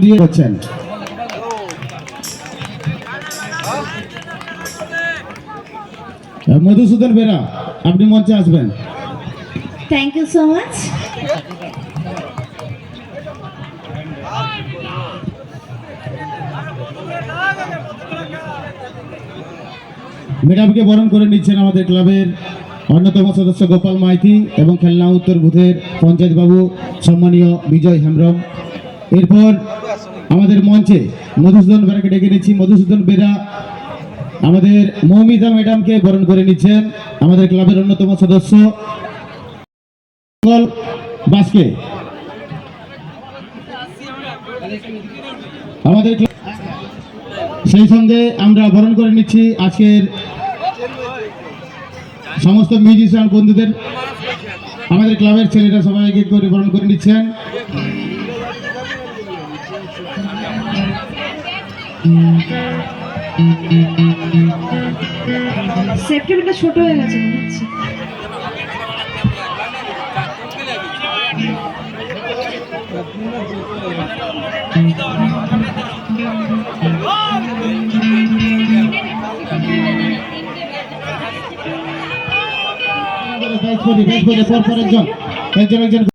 দিয়ে হচ্ছেন। মধুসূদন বেরা, আপনি মঞ্চে আসবেন। Thank you so much. ম্যাডামকে বরণ করে নিচ্ছেন আমাদের ক্লাবের অন্যতম সদস্য গোপাল মাইতি এবং খেলনা উত্তর বুথের পঞ্চায়েত বাবু সম্মানীয় বিজয় হেমব্রম। এরপর আমাদের মঞ্চে মধুসূদন বেরাকে ডেকে নিচ্ছি। মধুসূদন বেরা আমাদের মৌমিতা ম্যাডামকে বরণ করে নিচ্ছেন আমাদের ক্লাবের অন্যতম সদস্য বাসকে। আমাদের সেই সঙ্গে আমরা বরণ করে নিচ্ছি আজকের সমস্ত মিউজিশিয়ান বন্ধুদের। আমাদের ক্লাবের ছেলেরা সবাইকে বরণ করে নিচ্ছেন। সেপ্টেম্বরটা ছোট হয়ে গেছে মনে হচ্ছে। পর একজন